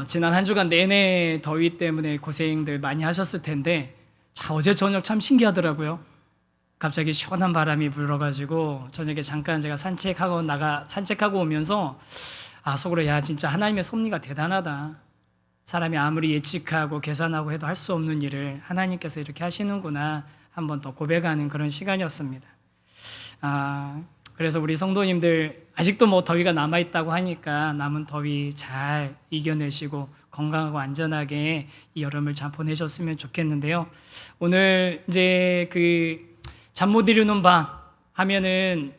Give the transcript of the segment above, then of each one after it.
지난 한 주간 내내 더위 때문에 고생들 많이 하셨을 텐데, 자, 어제 저녁 참 신기하더라고요. 갑자기 시원한 바람이 불어가지고 저녁에 잠깐 제가 산책하고 오면서 속으로, 야, 진짜 하나님의 섭리가 대단하다. 사람이 아무리 예측하고 계산하고 해도 할 수 없는 일을 하나님께서 이렇게 하시는구나, 한번 더 고백하는 그런 시간이었습니다. 그래서 우리 성도님들 아직도 뭐 더위가 남아있다고 하니까 남은 더위 잘 이겨내시고 건강하고 안전하게 이 여름을 잘 보내셨으면 좋겠는데요. 오늘 이제 잠 못 이루는 밤 하면은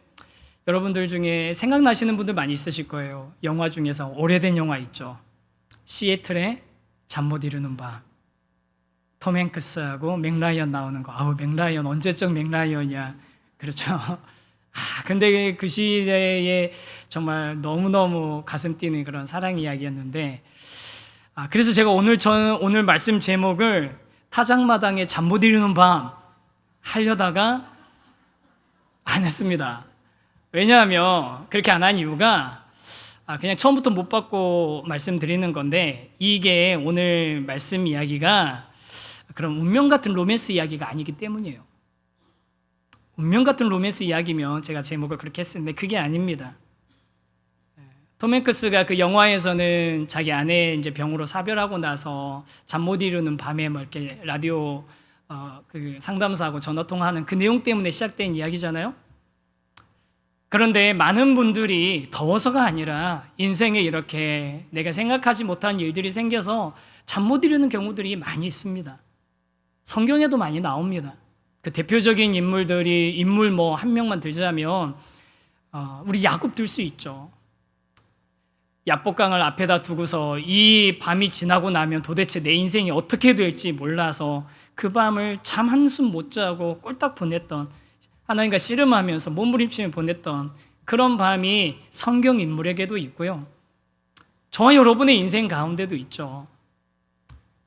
여러분들 중에 생각나시는 분들 많이 있으실 거예요. 영화 중에서 오래된 영화 있죠. 시애틀의 잠 못 이루는 밤. 톰 행크스하고 맥라이언 나오는 거. 맥라이언 언제적 맥라이언이야. 그렇죠. 근데 그 시대에 정말 너무너무 가슴 뛰는 그런 사랑 이야기였는데, 그래서 제가 오늘 말씀 제목을 타작마당에 잠 못 이루는 밤 하려다가 안 했습니다. 왜냐하면 그렇게 안 한 이유가 그냥 처음부터 못 받고 말씀드리는 건데, 이게 오늘 말씀 이야기가 그런 운명 같은 로맨스 이야기가 아니기 때문이에요. 운명 같은 로맨스 이야기면 제가 제목을 그렇게 했었는데 그게 아닙니다. 톰 행크스가 그 영화에서는 자기 아내 이제 병으로 사별하고 나서 잠 못 이루는 밤에 뭐 이렇게 라디오 상담사하고 전화 통화하는 그 내용 때문에 시작된 이야기잖아요. 그런데 많은 분들이 더워서가 아니라 인생에 이렇게 내가 생각하지 못한 일들이 생겨서 잠 못 이루는 경우들이 많이 있습니다. 성경에도 많이 나옵니다. 그 대표적인 인물 뭐 한 명만 들자면 우리 야곱 들 수 있죠. 야복강을 앞에다 두고서 이 밤이 지나고 나면 도대체 내 인생이 어떻게 될지 몰라서 그 밤을 잠 한숨 못 자고 꼴딱 보냈던, 하나님과 씨름하면서 몸부림치며 보냈던 그런 밤이 성경 인물에게도 있고요. 저와 여러분의 인생 가운데도 있죠.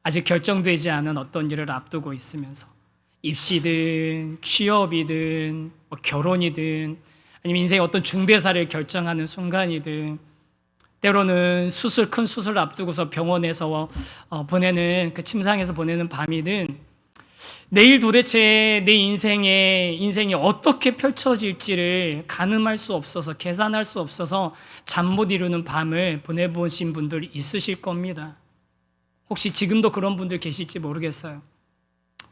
아직 결정되지 않은 어떤 일을 앞두고 있으면서 입시든 취업이든 뭐 결혼이든 아니면 인생의 어떤 중대사를 결정하는 순간이든, 때로는 큰 수술 앞두고서 병원에서 보내는 그 침상에서 보내는 밤이든, 내일 도대체 내 인생이 어떻게 펼쳐질지를 가늠할 수 없어서, 계산할 수 없어서 잠 못 이루는 밤을 보내보신 분들 있으실 겁니다. 혹시 지금도 그런 분들 계실지 모르겠어요.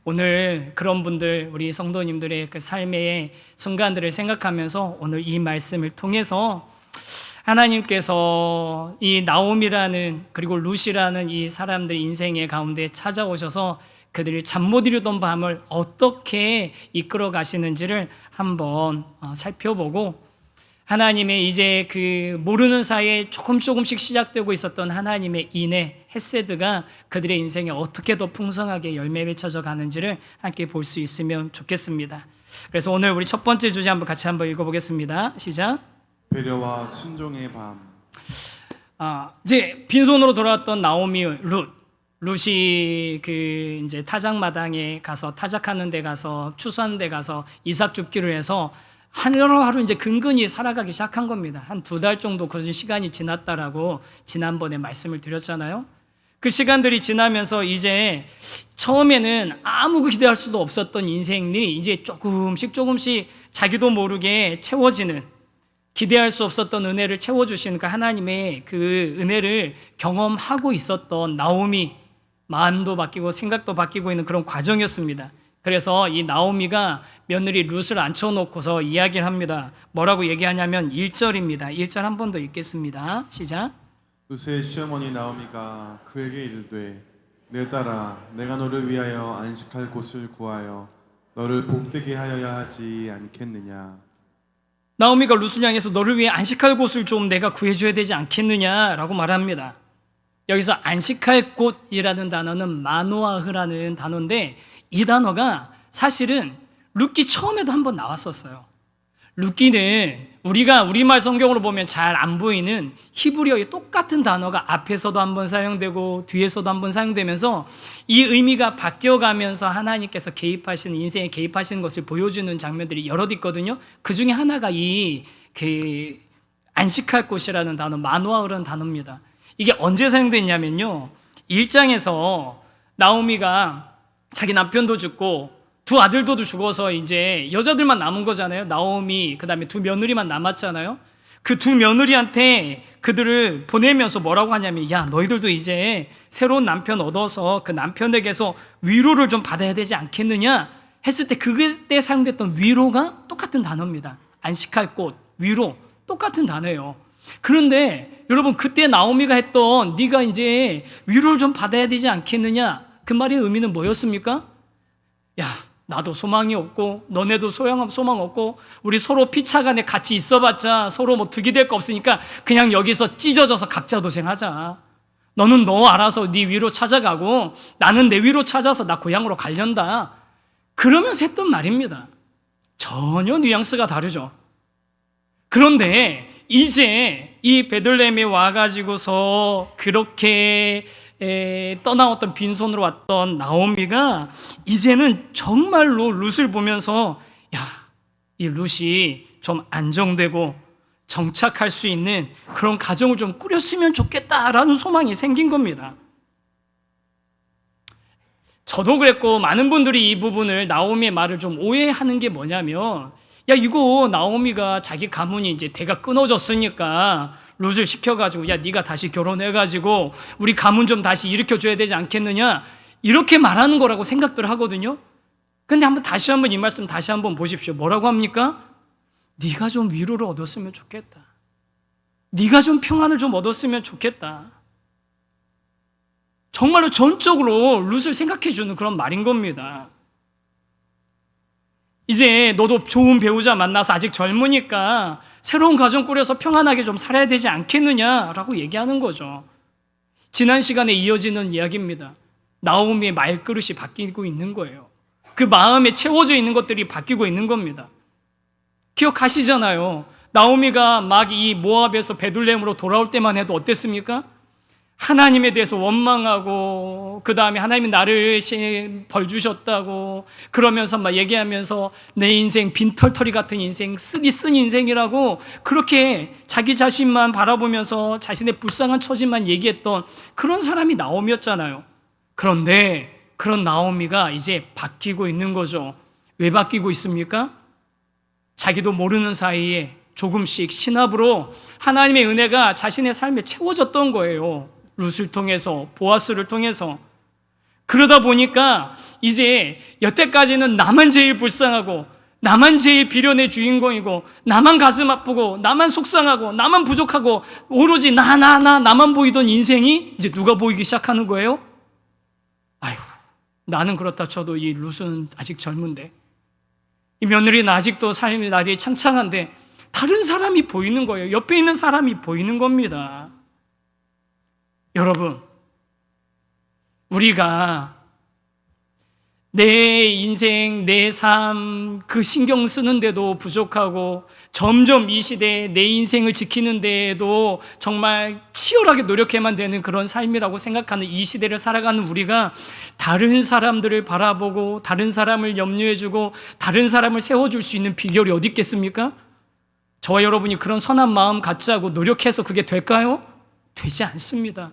오늘 그런 분들, 우리 성도님들의 그 삶의 순간들을 생각하면서 오늘 이 말씀을 통해서 하나님께서 이 나옴이라는, 그리고 룻이라는 이 사람들 인생의 가운데 찾아오셔서 그들이 잠 못 이루던 밤을 어떻게 이끌어 가시는지를 한번 살펴보고, 하나님의 이제 모르는 사이에 조금씩 시작되고 있었던 하나님의 인애, 헤세드가 그들의 인생에 어떻게 더 풍성하게 열매 맺혀져 가는지를 함께 볼 수 있으면 좋겠습니다. 그래서 오늘 우리 첫 번째 주제 같이 한번 읽어보겠습니다. 시작. 배려와 순종의 밤. 이제 빈손으로 돌아왔던 나오미 룻이 이제 타작마당에 가서, 타작하는 데 가서, 추수하는 데 가서 이삭 줍기를 해서 하루하루 이제 근근히 살아가기 시작한 겁니다. 한 2달 정도 그 시간이 지났다라고 지난번에 말씀을 드렸잖아요. 그 시간들이 지나면서 이제 처음에는 아무 기대할 수도 없었던 인생이 이제 조금씩 자기도 모르게 채워지는, 기대할 수 없었던 은혜를 채워주시는 그 하나님의 그 은혜를 경험하고 있었던 나오미, 마음도 바뀌고 생각도 바뀌고 있는 그런 과정이었습니다. 그래서 이 나오미가 며느리 룻을 앉혀놓고서 이야기를 합니다. 뭐라고 얘기하냐면 1절입니다. 1절 한 번 더 읽겠습니다. 시작. 룻의 시어머니 나오미가 그에게 이르되, 내 딸아, 내가 너를 위하여 안식할 곳을 구하여 너를 복되게 하여야 하지 않겠느냐. 나오미가 룻을 향해서 너를 위해 안식할 곳을 좀 내가 구해줘야 되지 않겠느냐라고 말합니다. 여기서 안식할 곳이라는 단어는 마노아흐라는 단어인데, 이 단어가 사실은 룻기 처음에도 한번 나왔었어요. 룻기는 우리가 우리말 성경으로 보면 잘 안 보이는 히브리어의 똑같은 단어가 앞에서도 한번 사용되고 뒤에서도 한번 사용되면서 이 의미가 바뀌어가면서 하나님께서 개입하시는, 인생에 개입하시는 것을 보여주는 장면들이 여럿 있거든요. 그 중에 하나가 안식할 곳이라는 단어, 마노아흐라는 단어입니다. 이게 언제 사용됐냐면요, 1장에서 나오미가 자기 남편도 죽고 두 아들도 죽어서 이제 여자들만 남은 거잖아요. 나오미, 그 다음에 두 며느리만 남았잖아요. 그 두 며느리한테 그들을 보내면서 뭐라고 하냐면, 야, 너희들도 이제 새로운 남편 얻어서 그 남편에게서 위로를 좀 받아야 되지 않겠느냐 했을 때, 그때 사용됐던 위로가 똑같은 단어입니다. 안식할 곳, 위로, 똑같은 단어예요. 그런데 여러분, 그때 나오미가 했던 네가 이제 위로를 좀 받아야 되지 않겠느냐, 그 말의 의미는 뭐였습니까? 야, 나도 소망이 없고 너네도 소망 없고 우리 서로 피차간에 같이 있어봤자 서로 뭐 득이 될 거 없으니까 그냥 여기서 찢어져서 각자 도생하자. 너는 너 알아서 네 위로 찾아가고 나는 내 위로 찾아서 나 고향으로 가련다. 그러면서 했던 말입니다. 전혀 뉘앙스가 다르죠. 그런데 이제 이 베들레헴에 와가지고서 그렇게 떠나왔던 빈손으로 왔던 나오미가 이제는 정말로 룻을 보면서, 야, 이 룻이 좀 안정되고 정착할 수 있는 그런 가정을 좀 꾸렸으면 좋겠다라는 소망이 생긴 겁니다. 저도 그랬고 많은 분들이 이 부분을, 나오미의 말을 좀 오해하는 게 뭐냐면, 야, 이거 나오미가 자기 가문이 이제 대가 끊어졌으니까 룻을 시켜가지고, 야, 네가 다시 결혼해가지고 우리 가문 좀 다시 일으켜줘야 되지 않겠느냐, 이렇게 말하는 거라고 생각들 하거든요. 근데 다시 한번 이 말씀 다시 한번 보십시오. 뭐라고 합니까? 네가 좀 위로를 얻었으면 좋겠다. 네가 좀 평안을 좀 얻었으면 좋겠다. 정말로 전적으로 룻을 생각해 주는 그런 말인 겁니다. 이제 너도 좋은 배우자 만나서 아직 젊으니까 새로운 가정 꾸려서 평안하게 좀 살아야 되지 않겠느냐라고 얘기하는 거죠. 지난 시간에 이어지는 이야기입니다. 나오미의 말그릇이 바뀌고 있는 거예요. 그 마음에 채워져 있는 것들이 바뀌고 있는 겁니다. 기억하시잖아요. 나오미가 막 이 모압에서 베들레헴으로 돌아올 때만 해도 어땠습니까? 하나님에 대해서 원망하고, 그 다음에 하나님이 나를 벌 주셨다고 그러면서 막 얘기하면서 내 인생 빈털터리 같은 인생, 쓰기 쓴 인생이라고 그렇게 자기 자신만 바라보면서 자신의 불쌍한 처지만 얘기했던 그런 사람이 나오미였잖아요. 그런데 그런 나오미가 이제 바뀌고 있는 거죠. 왜 바뀌고 있습니까? 자기도 모르는 사이에 조금씩 신압으로 하나님의 은혜가 자신의 삶에 채워졌던 거예요. 룻을 통해서, 보아스를 통해서. 그러다 보니까 이제 여태까지는 나만 제일 불쌍하고 나만 제일 비련의 주인공이고 나만 가슴 아프고 나만 속상하고 나만 부족하고 오로지 나만 보이던 인생이 이제 누가 보이기 시작하는 거예요? 아휴, 나는 그렇다 쳐도 이 룻은 아직 젊은데, 이 며느리는 아직도 삶의 날이 창창한데 다른 사람이 보이는 거예요. 옆에 있는 사람이 보이는 겁니다. 여러분, 우리가 내 인생, 내 삶, 그 신경 쓰는데도 부족하고 점점 이 시대에 내 인생을 지키는데도 정말 치열하게 노력해만 되는 그런 삶이라고 생각하는 이 시대를 살아가는 우리가 다른 사람들을 바라보고 다른 사람을 염려해주고 다른 사람을 세워줄 수 있는 비결이 어디 있겠습니까? 저와 여러분이 그런 선한 마음 갖자고 노력해서 그게 될까요? 되지 않습니다.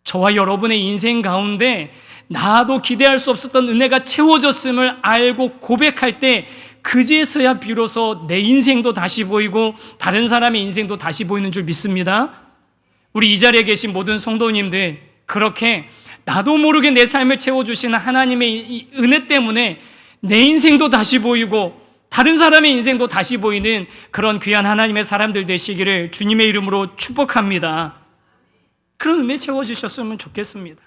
저와 여러분의 인생 가운데 나도 기대할 수 없었던 은혜가 채워졌음을 알고 고백할 때 그제서야 비로소 내 인생도 다시 보이고 다른 사람의 인생도 다시 보이는 줄 믿습니다. 우리 이 자리에 계신 모든 성도님들, 그렇게 나도 모르게 내 삶을 채워주시는 하나님의 이 은혜 때문에 내 인생도 다시 보이고 다른 사람의 인생도 다시 보이는 그런 귀한 하나님의 사람들 되시기를 주님의 이름으로 축복합니다. 그런 은혜 채워주셨으면 좋겠습니다.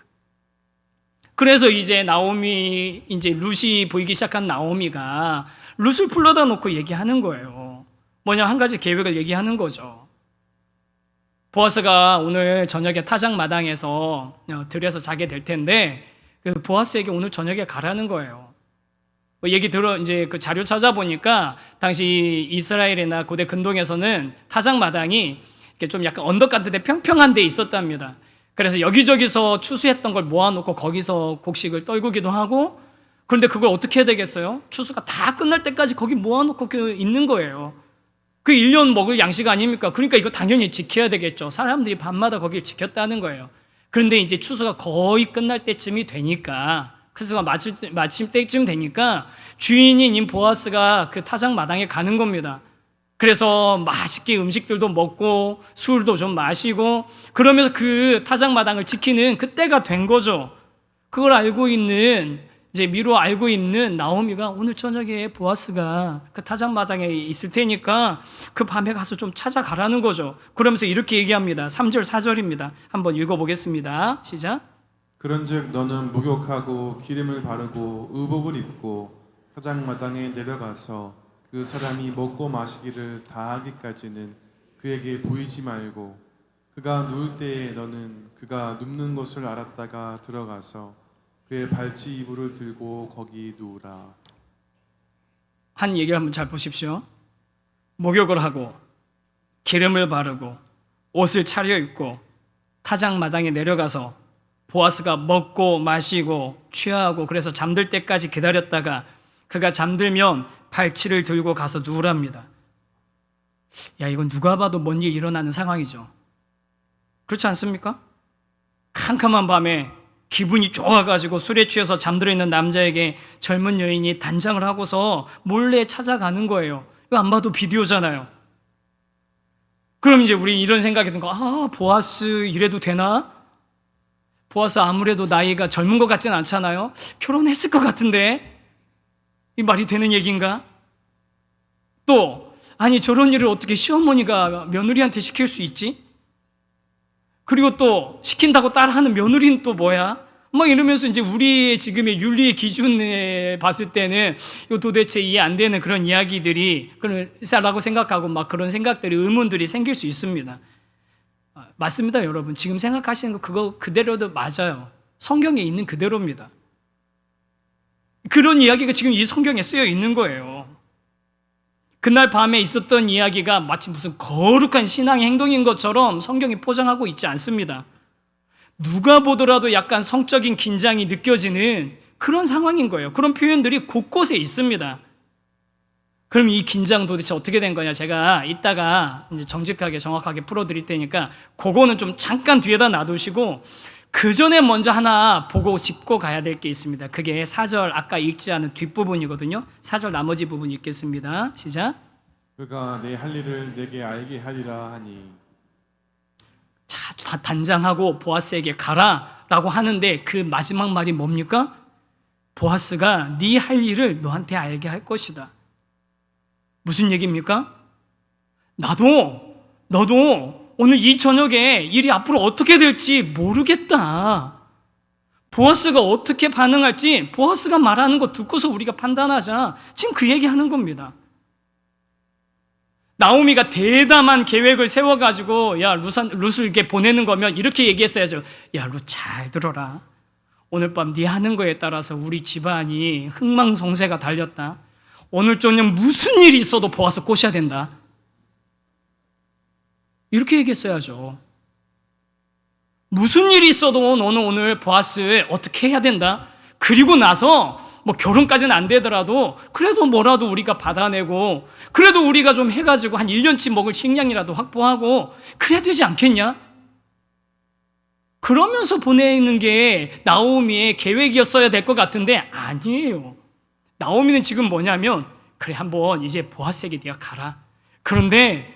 그래서 이제 나오미, 이제 룻이 보이기 시작한 나오미가 룻을 불러다 놓고 얘기하는 거예요. 뭐냐, 한 가지 계획을 얘기하는 거죠. 보아스가 오늘 저녁에 타작마당에서 들여서 자게 될 텐데 그 보아스에게 오늘 저녁에 가라는 거예요. 이제 그 자료 찾아보니까 당시 이스라엘이나 고대 근동에서는 타작마당이 좀 약간 언덕 같은 데 평평한 데 있었답니다. 그래서 여기저기서 추수했던 걸 모아놓고 거기서 곡식을 떨구기도 하고, 그런데 그걸 어떻게 해야 되겠어요? 추수가 다 끝날 때까지 거기 모아놓고 있는 거예요. 그 1년 먹을 양식 아닙니까? 그러니까 이거 당연히 지켜야 되겠죠. 사람들이 밤마다 거기를 지켰다는 거예요. 그런데 이제 추수가 거의 끝날 때쯤이 되니까, 추수가 마칠 때쯤 되니까 주인인 보아스가 그 타작 마당에 가는 겁니다. 그래서 맛있게 음식들도 먹고 술도 좀 마시고 그러면서 그 타작 마당을 지키는 그때가 된 거죠. 그걸 알고 있는, 이제 미로 알고 있는 나오미가 오늘 저녁에 보아스가 그 타작 마당에 있을 테니까 그 밤에 가서 좀 찾아가라는 거죠. 그러면서 이렇게 얘기합니다. 3절 4절입니다. 한번 읽어보겠습니다. 시작. 그런즉 너는 목욕하고 기름을 바르고 의복을 입고 타작마당에 내려가서 그 사람이 먹고 마시기를 다하기까지는 그에게 보이지 말고 그가 누울 때에 너는 그가 눕는 곳을 알았다가 들어가서 그의 발치 이불을 들고 거기 누우라. 한 얘기를 한번 잘 보십시오. 목욕을 하고 기름을 바르고 옷을 차려입고 타작마당에 내려가서 보아스가 먹고 마시고 취하고 그래서 잠들 때까지 기다렸다가 그가 잠들면 발치를 들고 가서 누우랍니다. 야, 이건 누가 봐도 뭔 일이 일어나는 상황이죠. 그렇지 않습니까? 캄캄한 밤에 기분이 좋아가지고 술에 취해서 잠들어 있는 남자에게 젊은 여인이 단장을 하고서 몰래 찾아가는 거예요. 이거 안 봐도 비디오잖아요. 그럼 이제 우리 이런 생각이 든 거, 보아스 이래도 되나? 보아스 아무래도 나이가 젊은 것 같진 않잖아요. 결혼했을 것 같은데 이 말이 되는 얘기인가? 또 아니 저런 일을 어떻게 시어머니가 며느리한테 시킬 수 있지? 그리고 또 시킨다고 따라하는 며느리는 또 뭐야? 막 이러면서 이제 우리의 지금의 윤리의 기준에 봤을 때는 이거 도대체 이해 안 되는 그런 이야기들이 그라고 생각하고 막 그런 생각들이 의문들이 생길 수 있습니다. 맞습니다, 여러분. 지금 생각하시는 거 그거 그대로도 맞아요. 성경에 있는 그대로입니다. 그런 이야기가 지금 이 성경에 쓰여 있는 거예요. 그날 밤에 있었던 이야기가 마치 무슨 거룩한 신앙의 행동인 것처럼 성경이 포장하고 있지 않습니다. 누가 보더라도 약간 성적인 긴장이 느껴지는 그런 상황인 거예요. 그런 표현들이 곳곳에 있습니다. 그럼 이 긴장 도대체 어떻게 된 거냐? 제가 이따가 이제 정직하게 정확하게 풀어드릴 테니까 그거는 좀 잠깐 뒤에다 놔두시고 그 전에 먼저 하나 보고 짚고 가야 될 게 있습니다. 그게 4절 아까 읽지 않은 뒷부분이거든요. 4절 나머지 부분 읽겠습니다. 시작. 그가 내 할 일을 내게 알게 하리라 하니. 자, 단장하고 보아스에게 가라라고 하는데 그 마지막 말이 뭡니까? 보아스가 네 할 일을 너한테 알게 할 것이다. 무슨 얘기입니까? 너도 오늘 이 저녁에 일이 앞으로 어떻게 될지 모르겠다. 보아스가 어떻게 반응할지 보아스가 말하는 거 듣고서 우리가 판단하자. 지금 그 얘기하는 겁니다. 나오미가 대담한 계획을 세워가지고 야 룻을 이렇게 보내는 거면 이렇게 얘기했어야죠. 야 룻 잘 들어라. 오늘 밤 네 하는 거에 따라서 우리 집안이 흥망성쇠가 달렸다. 오늘 저녁 무슨 일이 있어도 보아스 꼬셔야 된다. 이렇게 얘기했어야죠. 무슨 일이 있어도 너는 오늘 보아스 어떻게 해야 된다. 그리고 나서 뭐 결혼까지는 안 되더라도 그래도 뭐라도 우리가 받아내고 그래도 우리가 좀 해가지고 한 1년치 먹을 식량이라도 확보하고 그래야 되지 않겠냐? 그러면서 보내는 게 나오미의 계획이었어야 될 것 같은데 아니에요. 나오미는 지금 뭐냐면 그래 한번 이제 보아스에게 네가 가라. 그런데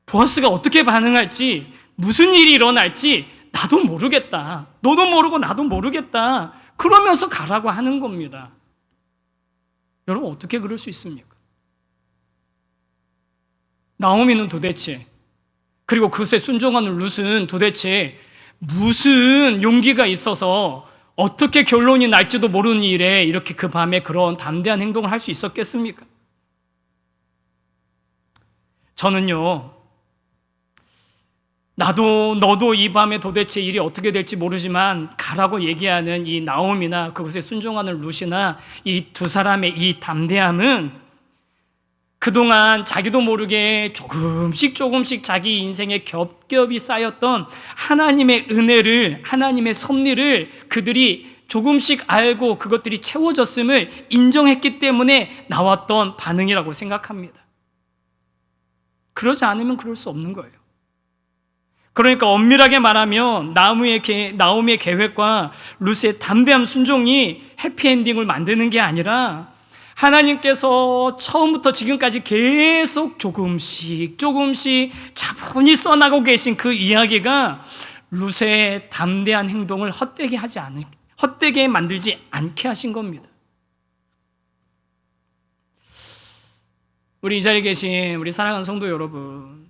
보아스가 어떻게 반응할지 무슨 일이 일어날지 나도 모르겠다. 너도 모르고 나도 모르겠다. 그러면서 가라고 하는 겁니다. 여러분 어떻게 그럴 수 있습니까? 나오미는 도대체 그리고 그것에 순종하는 룻은 도대체 무슨 용기가 있어서 어떻게 결론이 날지도 모르는 일에 이렇게 그 밤에 그런 담대한 행동을 할 수 있었겠습니까? 저는요, 너도 이 밤에 도대체 일이 어떻게 될지 모르지만 가라고 얘기하는 이 나옴이나 그것에 순종하는 룻이나 이 두 사람의 이 담대함은 그동안 자기도 모르게 조금씩 자기 인생에 겹겹이 쌓였던 하나님의 은혜를, 하나님의 섭리를 그들이 조금씩 알고 그것들이 채워졌음을 인정했기 때문에 나왔던 반응이라고 생각합니다. 그러지 않으면 그럴 수 없는 거예요. 그러니까 엄밀하게 말하면 나오미의 계획과 루스의 담대한 순종이 해피엔딩을 만드는 게 아니라 하나님께서 처음부터 지금까지 계속 조금씩 차분히 써나가고 계신 그 이야기가 루스의 담대한 행동을 헛되게 만들지 않게 하신 겁니다. 우리 이 자리에 계신 우리 사랑하는 성도 여러분,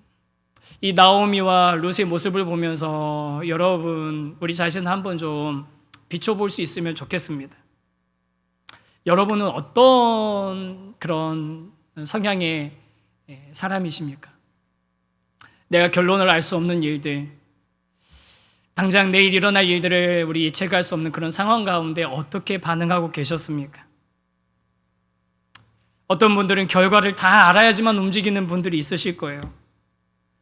이 나오미와 루스의 모습을 보면서 여러분 우리 자신을 한번 좀 비춰볼 수 있으면 좋겠습니다. 여러분은 어떤 그런 성향의 사람이십니까? 내가 결론을 알 수 없는 일들, 당장 내일 일어날 일들을 우리 예측할 수 없는 그런 상황 가운데 어떻게 반응하고 계셨습니까? 어떤 분들은 결과를 다 알아야지만 움직이는 분들이 있으실 거예요.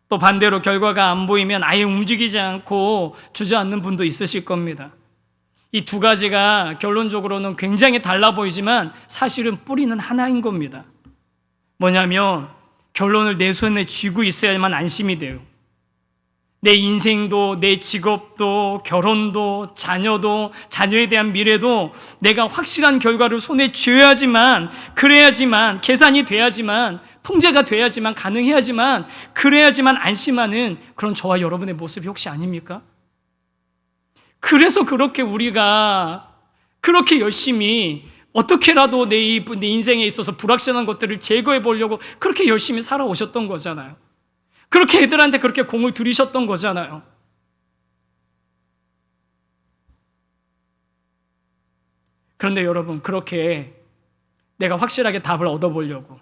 또 반대로 결과가 안 보이면 아예 움직이지 않고 주저앉는 분도 있으실 겁니다. 이 두 가지가 결론적으로는 굉장히 달라 보이지만 사실은 뿌리는 하나인 겁니다. 뭐냐면 결론을 내 손에 쥐고 있어야만 안심이 돼요. 내 인생도, 내 직업도, 결혼도, 자녀도, 자녀에 대한 미래도 내가 확실한 결과를 손에 쥐어야지만, 그래야지만, 계산이 돼야지만, 통제가 돼야지만, 가능해야지만, 그래야지만 안심하는 그런 저와 여러분의 모습이 혹시 아닙니까? 그래서 그렇게 우리가 그렇게 열심히 어떻게라도 내 인생에 있어서 불확실한 것들을 제거해 보려고 그렇게 열심히 살아오셨던 거잖아요. 그렇게 애들한테 그렇게 공을 들이셨던 거잖아요. 그런데 여러분, 그렇게 내가 확실하게 답을 얻어보려고,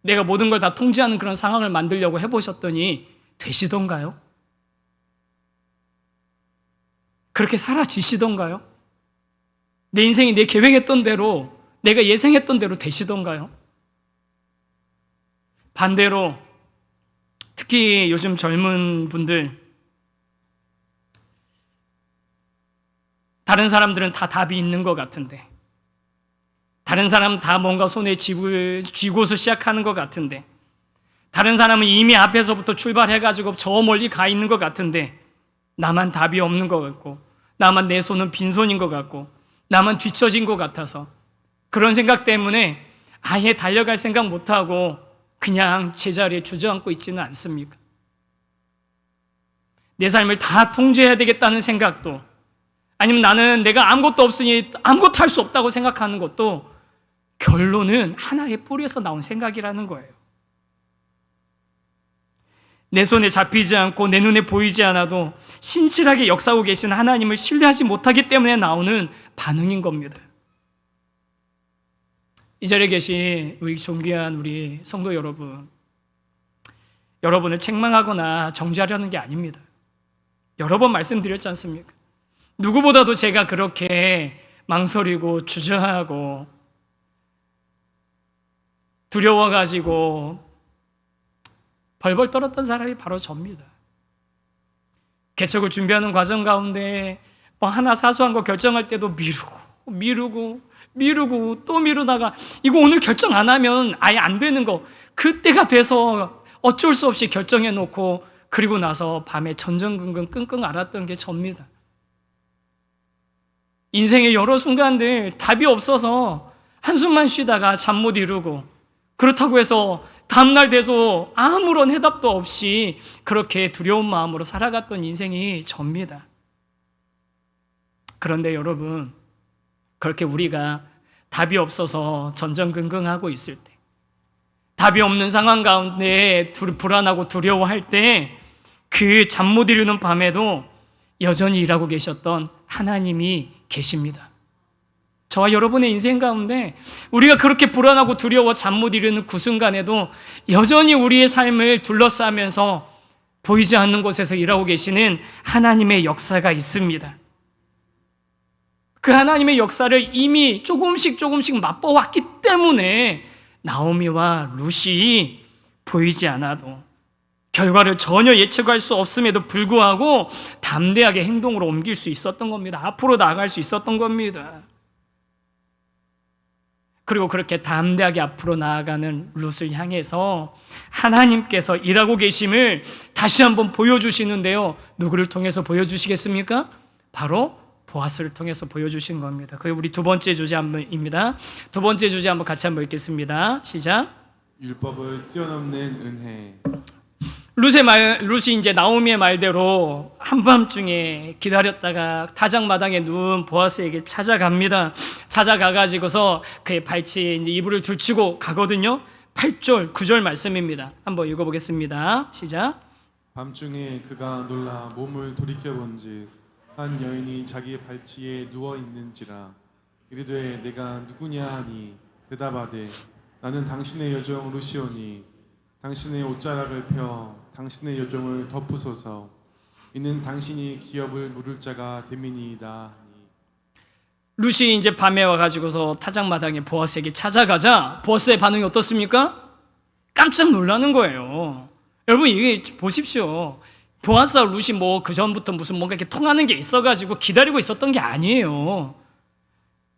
내가 모든 걸 다 통제하는 그런 상황을 만들려고 해보셨더니 되시던가요? 그렇게 사라지시던가요? 내 인생이 내 계획했던 대로, 내가 예상했던 대로 되시던가요? 반대로 특히 요즘 젊은 분들, 다른 사람들은 다 답이 있는 것 같은데, 다른 사람은 다 뭔가 손에 쥐고서 시작하는 것 같은데, 다른 사람은 이미 앞에서부터 출발해가지고 저 멀리 가 있는 것 같은데, 나만 답이 없는 것 같고, 나만 내 손은 빈손인 것 같고, 나만 뒤처진 것 같아서 그런 생각 때문에 아예 달려갈 생각 못하고 그냥 제자리에 주저앉고 있지는 않습니까? 내 삶을 다 통제해야 되겠다는 생각도, 아니면 나는 내가 아무것도 없으니 아무것도 할 수 없다고 생각하는 것도 결론은 하나의 뿌리에서 나온 생각이라는 거예요. 내 손에 잡히지 않고 내 눈에 보이지 않아도 신실하게 역사하고 계신 하나님을 신뢰하지 못하기 때문에 나오는 반응인 겁니다. 이 자리에 계신 우리 존귀한 우리 성도 여러분, 여러분을 책망하거나 정죄하려는 게 아닙니다. 여러 번 말씀드렸지 않습니까? 누구보다도 제가 그렇게 망설이고 주저하고 두려워가지고 벌벌 떨었던 사람이 바로 접니다. 개척을 준비하는 과정 가운데 뭐 하나 사소한 거 결정할 때도 미루고 또 미루다가 이거 오늘 결정 안 하면 아예 안 되는 거, 그때가 돼서 어쩔 수 없이 결정해 놓고 그리고 나서 밤에 전전긍긍 끙끙 앓았던 게 접니다. 인생의 여러 순간들 답이 없어서 한숨만 쉬다가 잠 못 이루고, 그렇다고 해서 다음날 돼서 아무런 해답도 없이 그렇게 두려운 마음으로 살아갔던 인생이 접니다. 그런데 여러분, 그렇게 우리가 답이 없어서 전전긍긍하고 있을 때, 답이 없는 상황 가운데 불안하고 두려워할 때, 그 잠 못 이루는 밤에도 여전히 일하고 계셨던 하나님이 계십니다. 저와 여러분의 인생 가운데 우리가 그렇게 불안하고 두려워 잠 못 이루는 그 순간에도 여전히 우리의 삶을 둘러싸면서 보이지 않는 곳에서 일하고 계시는 하나님의 역사가 있습니다. 그 하나님의 역사를 이미 조금씩 맛보았기 때문에 나오미와 룻이 보이지 않아도, 결과를 전혀 예측할 수 없음에도 불구하고 담대하게 행동으로 옮길 수 있었던 겁니다. 앞으로 나아갈 수 있었던 겁니다. 그리고 그렇게 담대하게 앞으로 나아가는 룻을 향해서 하나님께서 일하고 계심을 다시 한번 보여주시는데요. 누구를 통해서 보여주시겠습니까? 바로 보아스를 통해서 보여주신 겁니다. 그게 우리 두 번째 주제입니다. 두 번째 주제 한번 같이 한번 읽겠습니다. 시작. 율법을 뛰어넘는 은혜. 룻이 이제 나오미의 말대로 한밤중에 기다렸다가 타작마당에 누운 보아스에게 찾아갑니다. 찾아가가지고서 그의 발치에 이제 이불을 들치고 가거든요. 8절, 9절 말씀입니다. 한번 읽어보겠습니다. 시작. 밤중에 그가 놀라 몸을 돌이켜본즉 한 여인이 자기 발치에 누워 있는지라. 이르되 내가 누구냐 하니 대답하되 나는 당신의 여종 루시오니 당신의 옷자락을 펴 당신의 여종을 덮으소서. 이는 당신이 기업을 물을 자가 됨이니이다 하니. 룻이 이제 밤에 와가지고서 타작마당에 보아스에게 찾아가자 보아스의 반응이 어떻습니까? 깜짝 놀라는 거예요. 여러분 이게 보십시오. 보아스와 룻이 뭐 그 전부터 무슨 뭔가 이렇게 통하는 게 있어가지고 기다리고 있었던 게 아니에요.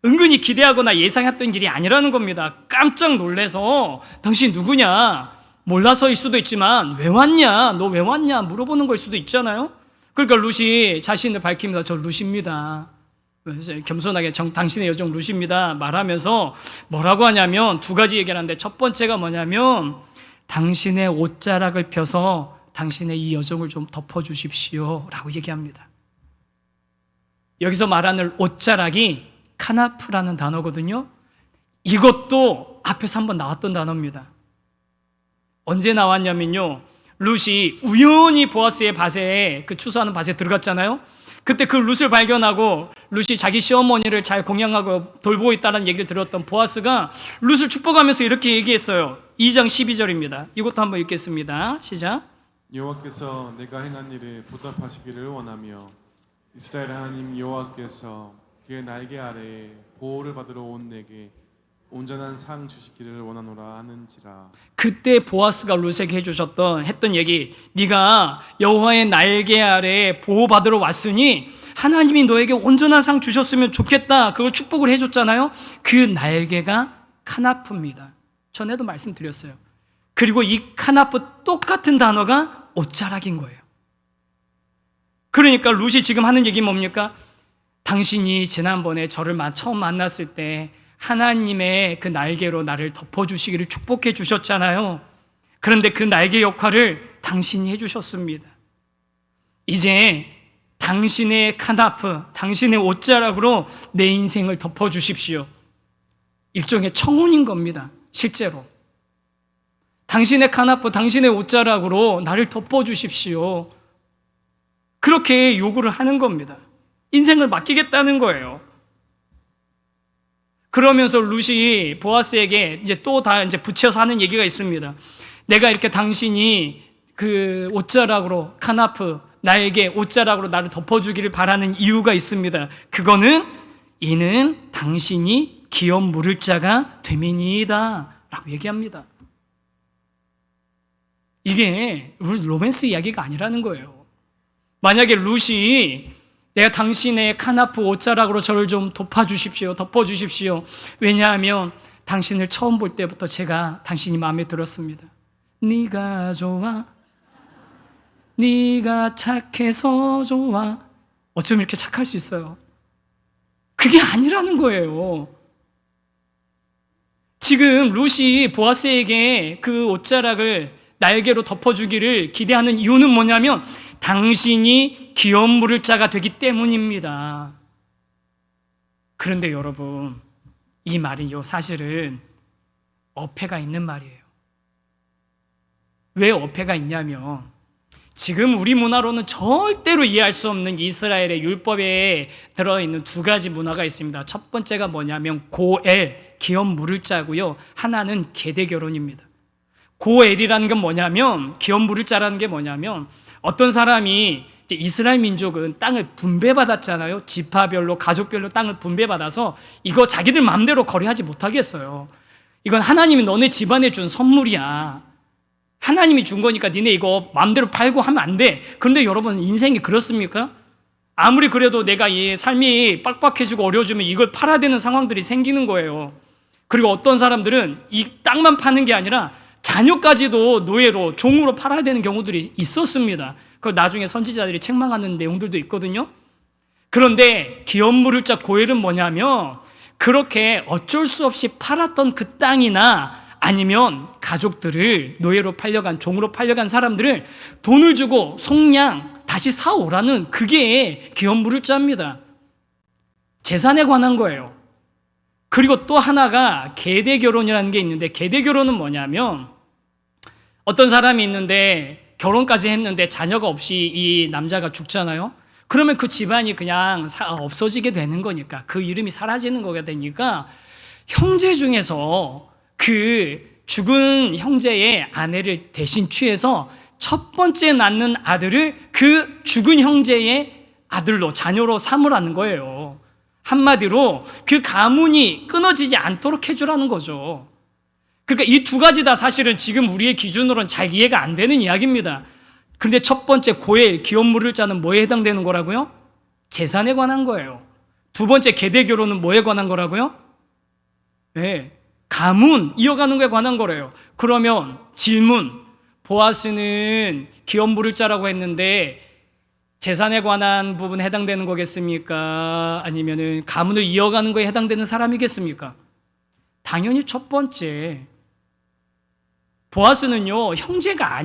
은근히 기대하거나 예상했던 일이 아니라는 겁니다. 깜짝 놀래서 당신 누구냐? 몰라서일 수도 있지만 왜 왔냐? 너 왜 왔냐? 물어보는 걸 수도 있잖아요. 그러니까 룻이 자신을 밝힙니다. 저 룻입니다. 겸손하게 당신의 여종 룻입니다 말하면서 뭐라고 하냐면 두 가지 얘기를 하는데 첫 번째가 뭐냐면 당신의 옷자락을 펴서 당신의 이 여종을 좀 덮어주십시오 라고 얘기합니다. 여기서 말하는 옷자락이 카나프라는 단어거든요. 이것도 앞에서 한번 나왔던 단어입니다. 언제 나왔냐면요, 룻이 우연히 보아스의 밭에 그 추수하는 밭에 들어갔잖아요. 그때 그 룻을 발견하고 룻이 자기 시어머니를 잘 공양하고 돌보고 있다는 얘기를 들었던 보아스가 룻을 축복하면서 이렇게 얘기했어요. 2장 12절입니다. 이것도 한번 읽겠습니다. 시작. 여호와께서 내가 행한 일에 보답하시기를 원하며 이스라엘 하나님 여호와께서 그의 날개 아래에 보호를 받으러 온 내게 온전한 상 주시기를 원하노라 하는지라. 그때 보아스가 룻에게 했던 얘기, 네가 여호와의 날개 아래에 보호받으러 왔으니 하나님이 너에게 온전한 상 주셨으면 좋겠다, 그걸 축복을 해줬잖아요. 그 날개가 카나프입니다. 전에도 말씀드렸어요. 그리고 이 카나프 똑같은 단어가 옷자락인 거예요. 그러니까 룻이 지금 하는 얘기 뭡니까? 당신이 지난번에 저를 처음 만났을 때 하나님의 그 날개로 나를 덮어주시기를 축복해 주셨잖아요. 그런데 그 날개 역할을 당신이 해주셨습니다. 이제 당신의 카나프, 당신의 옷자락으로 내 인생을 덮어주십시오. 일종의 청혼인 겁니다. 실제로 당신의 카나프, 당신의 옷자락으로 나를 덮어주십시오. 그렇게 요구를 하는 겁니다. 인생을 맡기겠다는 거예요. 그러면서 룻이 보아스에게 이제 또 다 이제 붙여서 하는 얘기가 있습니다. 내가 이렇게 당신이 그 옷자락으로 카나프, 나에게 옷자락으로 나를 덮어주기를 바라는 이유가 있습니다. 그거는 이는 당신이 기업 물을 자가 됨이니이다 라고 얘기합니다. 이게 로맨스 이야기가 아니라는 거예요. 만약에 룻이 내가 당신의 카나프 옷자락으로 저를 좀 덮어주십시오. 왜냐하면 당신을 처음 볼 때부터 제가 당신이 마음에 들었습니다. 네가 좋아, 네가 착해서 좋아. 어쩜 이렇게 착할 수 있어요? 그게 아니라는 거예요. 지금 룻이 보아스에게 그 옷자락을 날개로 덮어주기를 기대하는 이유는 뭐냐면 당신이 기업 물을 자가 되기 때문입니다. 그런데 여러분, 이 말이요, 사실은 어폐가 있는 말이에요. 왜 어폐가 있냐면 지금 우리 문화로는 절대로 이해할 수 없는 이스라엘의 율법에 들어있는 두 가지 문화가 있습니다. 첫 번째가 뭐냐면 고엘, 기업 물을 자고요. 하나는 계대 결혼입니다. 고엘이라는 건 뭐냐면, 기업 물을 자라는 게 뭐냐면, 어떤 사람이 이제 이스라엘 민족은 땅을 분배받았잖아요. 지파별로, 가족별로 땅을 분배받아서 이거 자기들 마음대로 거래하지 못하겠어요. 이건 하나님이 너네 집안에 준 선물이야. 하나님이 준 거니까 니네 이거 마음대로 팔고 하면 안 돼. 그런데 여러분, 인생이 그렇습니까? 아무리 그래도 내가 이 삶이 빡빡해지고 어려워지면 이걸 팔아야 되는 상황들이 생기는 거예요. 그리고 어떤 사람들은 이 땅만 파는 게 아니라 자녀까지도 노예로 종으로 팔아야 되는 경우들이 있었습니다. 그걸 나중에 선지자들이 책망하는 내용들도 있거든요. 그런데 기업물을자 고엘은 뭐냐면 그렇게 어쩔 수 없이 팔았던 그 땅이나 아니면 가족들을 노예로 팔려간, 종으로 팔려간 사람들을 돈을 주고 속량 다시 사오라는 그게 기업물을자입니다. 재산에 관한 거예요. 그리고 또 하나가 계대결혼이라는 게 있는데, 계대결혼은 뭐냐면 어떤 사람이 있는데 결혼까지 했는데 자녀가 없이 이 남자가 죽잖아요. 그러면 그 집안이 그냥 없어지게 되는 거니까, 그 이름이 사라지는 거가 되니까 형제 중에서 그 죽은 형제의 아내를 대신 취해서 첫 번째 낳는 아들을 그 죽은 형제의 아들로, 자녀로 삼으라는 거예요. 한마디로 그 가문이 끊어지지 않도록 해주라는 거죠. 그러니까 이 두 가지 다 사실은 지금 우리의 기준으로는 잘 이해가 안 되는 이야기입니다. 그런데 첫 번째 고엘, 기업물을자는 뭐에 해당되는 거라고요? 재산에 관한 거예요. 두 번째 계대결혼은 뭐에 관한 거라고요? 네, 가문 이어가는 거에 관한 거래요. 그러면 질문, 보아스는 기업물을자라고 했는데 재산에 관한 부분에 해당되는 거겠습니까? 아니면은 가문을 이어가는 거에 해당되는 사람이겠습니까? 당연히 첫 번째. 보아스는요,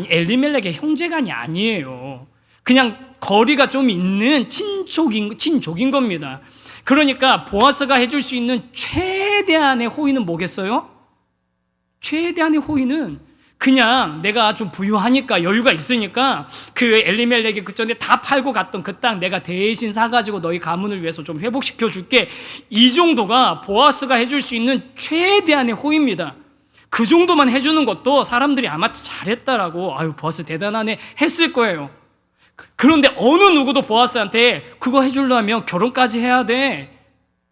엘리멜렉의 형제간이 아니에요. 그냥 거리가 좀 있는 친족인 겁니다. 그러니까 보아스가 해줄 수 있는 최대한의 호의는 뭐겠어요? 최대한의 호의는 그냥 내가 좀 부유하니까, 여유가 있으니까 그 엘리멜렉이 그 전에 다 팔고 갔던 그 땅 내가 대신 사가지고 너희 가문을 위해서 좀 회복시켜 줄게. 이 정도가 보아스가 해줄 수 있는 최대한의 호의입니다. 그 정도만 해주는 것도 사람들이 아마 잘했다라고, 아유 보아스 대단하네 했을 거예요. 그런데 어느 누구도 보아스한테 그거 해주려면 결혼까지 해야 돼,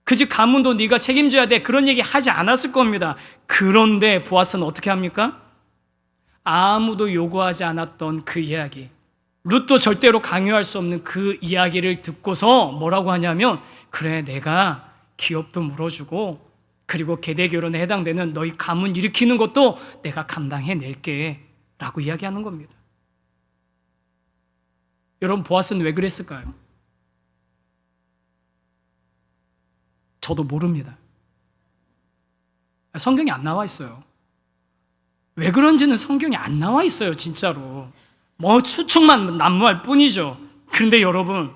그 집 가문도 네가 책임져야 돼, 그런 얘기 하지 않았을 겁니다. 그런데 보아스는 어떻게 합니까? 아무도 요구하지 않았던 그 이야기, 룻도 절대로 강요할 수 없는 그 이야기를 듣고서 뭐라고 하냐면, 그래 내가 기업도 물어주고 그리고 계대결혼에 해당되는 너희 가문 일으키는 것도 내가 감당해낼게 라고 이야기하는 겁니다. 여러분, 보아스는 왜 그랬을까요? 저도 모릅니다. 성경에 안 나와 있어요. 왜 그런지는 성경에 안 나와 있어요. 진짜로 뭐 추측만 난무할 뿐이죠. 그런데 여러분,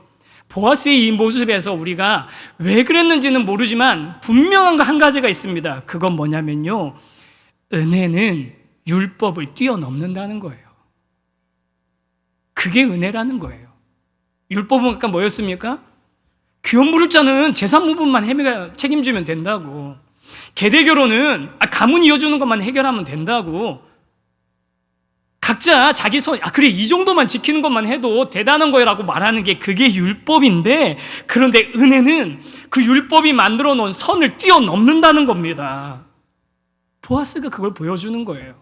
보아스의 이 모습에서 우리가 왜 그랬는지는 모르지만 분명한 거 한 가지가 있습니다. 그건 뭐냐면요, 은혜는 율법을 뛰어넘는다는 거예요. 그게 은혜라는 거예요. 율법은 아까 뭐였습니까? 기업물을자는 재산 부분만 책임지면 된다고, 계대결혼은 가문 이어주는 것만 해결하면 된다고, 각자 자기 그래 이 정도만 지키는 것만 해도 대단한 거라고 말하는 게 그게 율법인데, 그런데 은혜는 그 율법이 만들어 놓은 선을 뛰어넘는다는 겁니다. 보아스가 그걸 보여주는 거예요.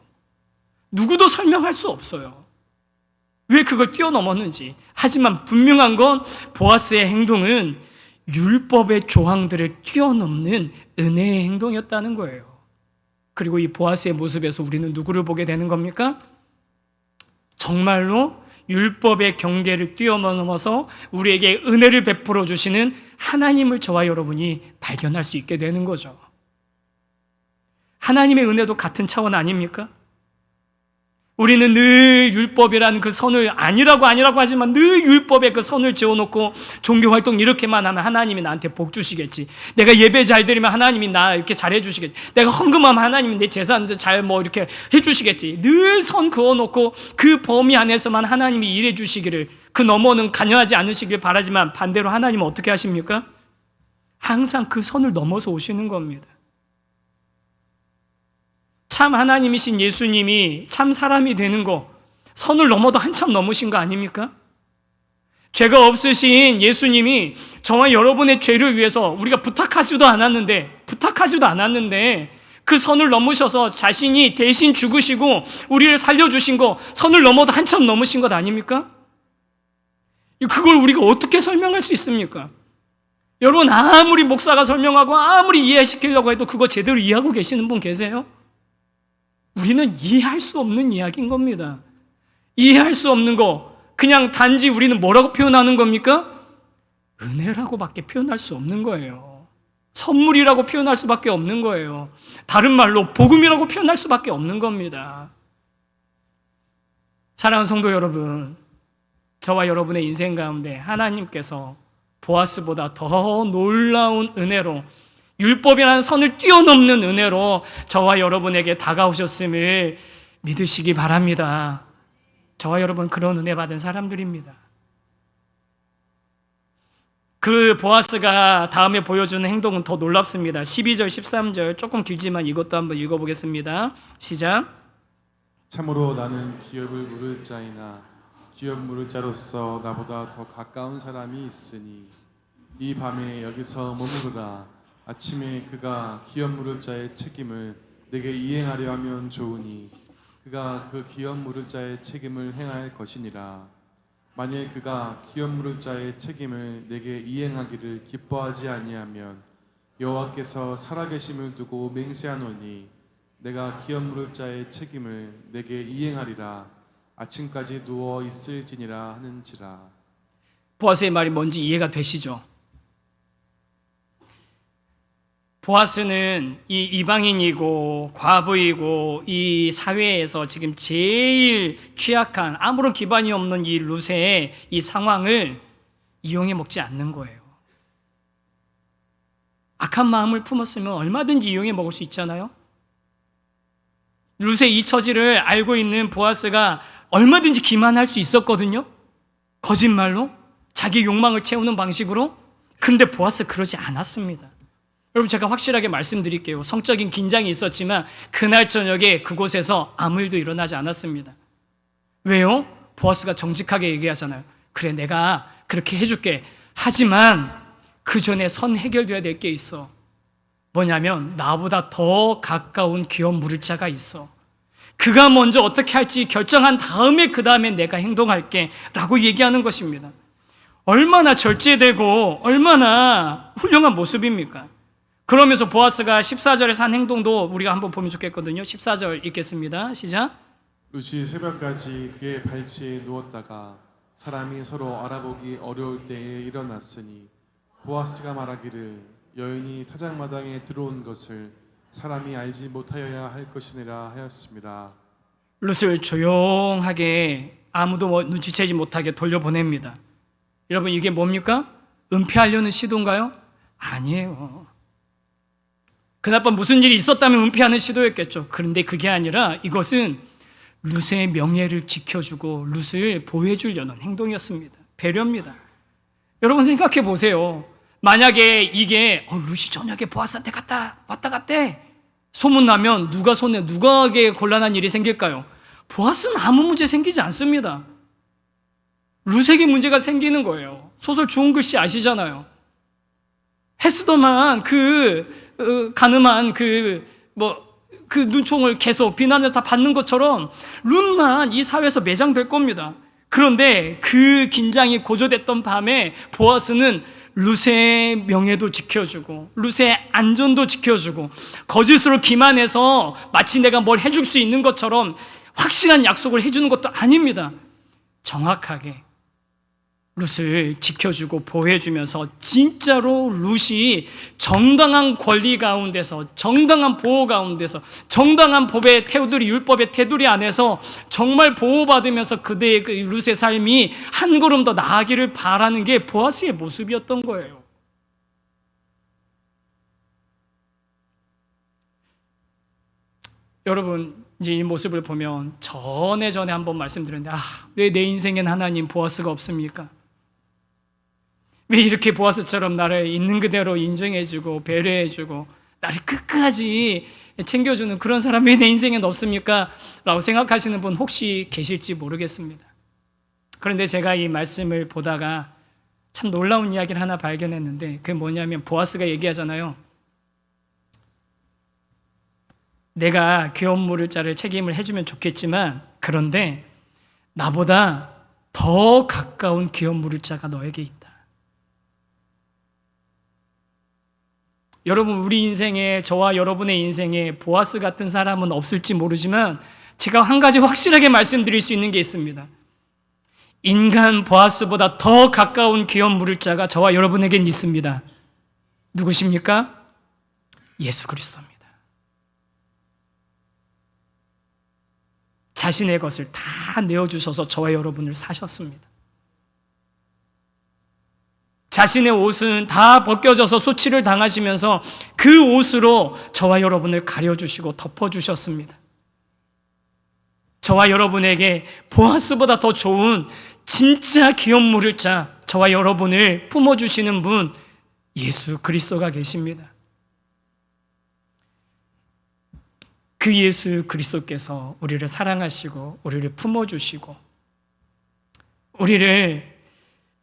누구도 설명할 수 없어요, 왜 그걸 뛰어넘었는지. 하지만 분명한 건 보아스의 행동은 율법의 조항들을 뛰어넘는 은혜의 행동이었다는 거예요. 그리고 이 보아스의 모습에서 우리는 누구를 보게 되는 겁니까? 정말로 율법의 경계를 뛰어넘어서 우리에게 은혜를 베풀어 주시는 하나님을 저와 여러분이 발견할 수 있게 되는 거죠. 하나님의 은혜도 같은 차원 아닙니까? 우리는 늘 율법이라는 그 선을 아니라고 하지만 늘 율법에 그 선을 지어놓고 종교활동 이렇게만 하면 하나님이 나한테 복 주시겠지, 내가 예배 잘 드리면 하나님이 나 이렇게 잘해 주시겠지, 내가 헌금하면 하나님이 내 재산 잘 이렇게 해주시겠지, 늘 선 그어놓고 그 범위 안에서만 하나님이 일해 주시기를, 그 너머는 관여하지 않으시길 바라지만 반대로 하나님은 어떻게 하십니까? 항상 그 선을 넘어서 오시는 겁니다. 참 하나님이신 예수님이 참 사람이 되는 거, 선을 넘어도 한참 넘으신 거 아닙니까? 죄가 없으신 예수님이 저와 여러분의 죄를 위해서 우리가 부탁하지도 않았는데 그 선을 넘으셔서 자신이 대신 죽으시고 우리를 살려주신 거, 선을 넘어도 한참 넘으신 것 아닙니까? 그걸 우리가 어떻게 설명할 수 있습니까? 여러분, 아무리 목사가 설명하고 아무리 이해시키려고 해도 그거 제대로 이해하고 계시는 분 계세요? 우리는 이해할 수 없는 이야기인 겁니다. 이해할 수 없는 거, 그냥 단지 우리는 뭐라고 표현하는 겁니까? 은혜라고밖에 표현할 수 없는 거예요. 선물이라고 표현할 수밖에 없는 거예요. 다른 말로 복음이라고 표현할 수밖에 없는 겁니다. 사랑하는 성도 여러분, 저와 여러분의 인생 가운데 하나님께서 보아스보다 더 놀라운 은혜로, 율법이라는 선을 뛰어넘는 은혜로 저와 여러분에게 다가오셨음을 믿으시기 바랍니다. 저와 여러분 그런 은혜 받은 사람들입니다. 그 보아스가 다음에 보여주는 행동은 더 놀랍습니다. 12절, 13절 조금 길지만 이것도 한번 읽어보겠습니다. 시작. 참으로 나는 기업을 물을 자이나 기업 물을 자로서 나보다 더 가까운 사람이 있으니 이 밤에 여기서 머무르라. 아침에 그가 기업 물을 자의 책임을 내게 이행하려 하면 좋으니 그가 그 기업 물을 자의 책임을 행할 것이니라. 만일 그가 기업 물을 자의 책임을 내게 이행하기를 기뻐하지 아니하면 여호와께서 살아계심을 두고 맹세하노니 내가 기업 물을 자의 책임을 내게 이행하리라. 아침까지 누워 있을지니라 하는지라. 보아스의 말이 뭔지 이해가 되시죠? 보아스는 이 이방인이고 과부이고 이 사회에서 지금 제일 취약한, 아무런 기반이 없는 이 룻의 이 상황을 이용해 먹지 않는 거예요. 악한 마음을 품었으면 얼마든지 이용해 먹을 수 있잖아요. 룻의 이 처지를 알고 있는 보아스가 얼마든지 기만할 수 있었거든요. 거짓말로, 자기 욕망을 채우는 방식으로. 그런데 보아스 그러지 않았습니다. 여러분, 제가 확실하게 말씀드릴게요. 성적인 긴장이 있었지만 그날 저녁에 그곳에서 아무 일도 일어나지 않았습니다. 왜요? 보아스가 정직하게 얘기하잖아요. 그래, 내가 그렇게 해줄게. 하지만 그 전에 선 해결돼야 될 게 있어. 뭐냐면 나보다 더 가까운 기업 물을 자가 있어. 그가 먼저 어떻게 할지 결정한 다음에 그 다음에 내가 행동할게 라고 얘기하는 것입니다. 얼마나 절제되고 얼마나 훌륭한 모습입니까? 그러면서 보아스가 14절에서 한 행동도 우리가 한번 보면 좋겠거든요. 14절 읽겠습니다. 시작. 룻이 새벽까지 그의 발치에 누웠다가 사람이 서로 알아보기 어려울 때에 일어났으니 보아스가 말하기를 여인이 타작마당에 들어온 것을 사람이 알지 못하여야 할 것이니라 하였습니다. 룻을 조용하게 아무도 눈치채지 못하게 돌려보냅니다. 여러분, 이게 뭡니까? 은폐하려는 시도인가요? 아니에요. 그날 밤 무슨 일이 있었다면 은폐하는 시도였겠죠. 그런데 그게 아니라 이것은 룻의 명예를 지켜주고 룻을 보호해주려는 행동이었습니다. 배려입니다. 여러분 생각해 보세요. 만약에 이게 룻이 저녁에 보아스한테 왔다 갔대 소문나면 누가에게 곤란한 일이 생길까요? 보아스는 아무 문제 생기지 않습니다. 룻에게 문제가 생기는 거예요. 소설 좋은 글씨 아시잖아요. 헤스더만 가늠한 그 눈총을 계속 비난을 다 받는 것처럼 룻만 이 사회에서 매장될 겁니다. 그런데 그 긴장이 고조됐던 밤에 보아스는 룻의 명예도 지켜주고 룻의 안전도 지켜주고 거짓으로 기만해서 마치 내가 뭘 해줄 수 있는 것처럼 확실한 약속을 해주는 것도 아닙니다. 정확하게 룻을 지켜주고 보호해주면서 진짜로 룻이 정당한 권리 가운데서, 정당한 보호 가운데서, 정당한 법의 테두리, 율법의 테두리 안에서 정말 보호받으면서 그대의 그 룻의 삶이 한 걸음 더 나아가기를 바라는 게 보아스의 모습이었던 거예요. 여러분, 이제 이 모습을 보면 전에 한번 말씀드렸는데 왜 내 인생엔 하나님 보아스가 없습니까? 왜 이렇게 보아스처럼 나를 있는 그대로 인정해주고 배려해주고 나를 끝까지 챙겨주는 그런 사람이 왜 내 인생엔 없습니까? 라고 생각하시는 분 혹시 계실지 모르겠습니다. 그런데 제가 이 말씀을 보다가 참 놀라운 이야기를 하나 발견했는데 그게 뭐냐면 보아스가 얘기하잖아요. 내가 기업 물을 자를 책임을 해주면 좋겠지만 그런데 나보다 더 가까운 기업 물을 자가 너에게 있다. 여러분, 우리 인생에, 저와 여러분의 인생에 보아스 같은 사람은 없을지 모르지만 제가 한 가지 확실하게 말씀드릴 수 있는 게 있습니다. 인간 보아스보다 더 가까운 기업 물을 자가 저와 여러분에겐 있습니다. 누구십니까? 예수 그리스도입니다. 자신의 것을 다 내어주셔서 저와 여러분을 사셨습니다. 자신의 옷은 다 벗겨져서 소치를 당하시면서 그 옷으로 저와 여러분을 가려주시고 덮어주셨습니다. 저와 여러분에게 보아스보다 더 좋은 진짜 기업 물을 자, 저와 여러분을 품어주시는 분, 예수 그리스도가 계십니다. 그 예수 그리스도께서 우리를 사랑하시고 우리를 품어주시고 우리를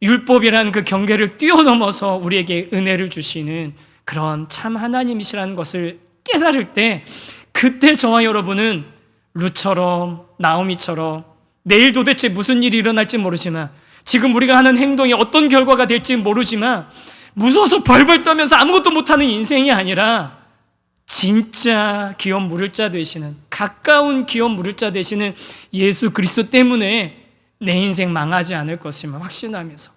율법이라는 그 경계를 뛰어넘어서 우리에게 은혜를 주시는 그런 참 하나님이시라는 것을 깨달을 때, 그때 저와 여러분은 룻처럼, 나오미처럼 내일 도대체 무슨 일이 일어날지 모르지만, 지금 우리가 하는 행동이 어떤 결과가 될지 모르지만 무서워서 벌벌 떠면서 아무것도 못하는 인생이 아니라 진짜 기업 물을 자 되시는, 가까운 기업 물을 자 되시는 예수 그리스도 때문에 내 인생 망하지 않을 것임을 확신하면서,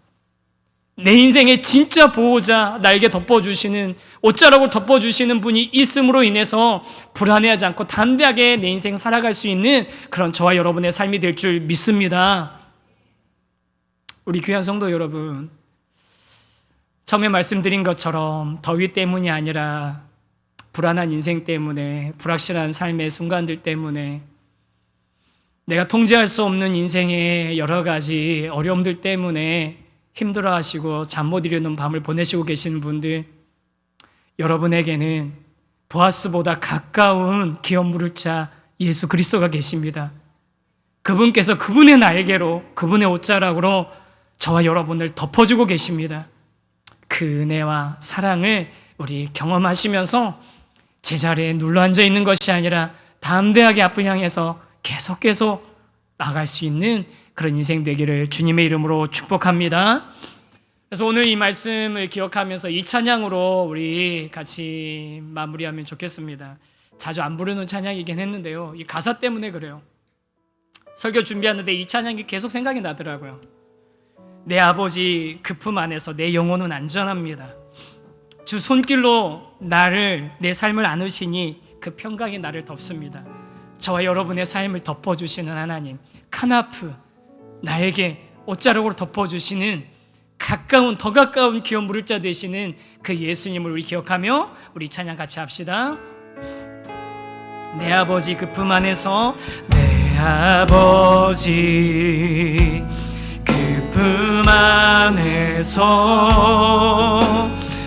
내 인생의 진짜 보호자, 나에게 덮어주시는, 옷자락으로 덮어주시는 분이 있음으로 인해서 불안해하지 않고 담대하게 내 인생 살아갈 수 있는 그런 저와 여러분의 삶이 될 줄 믿습니다. 우리 귀한 성도 여러분, 처음에 말씀드린 것처럼 더위 때문이 아니라 불안한 인생 때문에, 불확실한 삶의 순간들 때문에, 내가 통제할 수 없는 인생의 여러 가지 어려움들 때문에 힘들어하시고 잠 못 이루는 밤을 보내시고 계시는 분들, 여러분에게는 보아스보다 가까운 기업 물을 자 예수 그리스도가 계십니다. 그분께서 그분의 날개로, 그분의 옷자락으로 저와 여러분을 덮어주고 계십니다. 그 은혜와 사랑을 우리 경험하시면서 제자리에 눌러앉아 있는 것이 아니라 담대하게 앞을 향해서 계속 나갈 수 있는 그런 인생 되기를 주님의 이름으로 축복합니다. 그래서 오늘 이 말씀을 기억하면서 이 찬양으로 우리 같이 마무리하면 좋겠습니다. 자주 안 부르는 찬양이긴 했는데요, 이 가사 때문에 그래요. 설교 준비하는데 이 찬양이 계속 생각이 나더라고요. 내 아버지 그 품 안에서 내 영혼은 안전합니다. 주 손길로 나를, 내 삶을 안으시니 그 평강이 나를 덮습니다. 저와 여러분의 삶을 덮어주시는 하나님, 카나프, 나에게 옷자락으로 덮어주시는 더 가까운 기업 물을 자 되시는 그 예수님을 우리 기억하며 우리 찬양 같이 합시다. 내 아버지 그 품 안에서, 내 아버지 그 품 안에서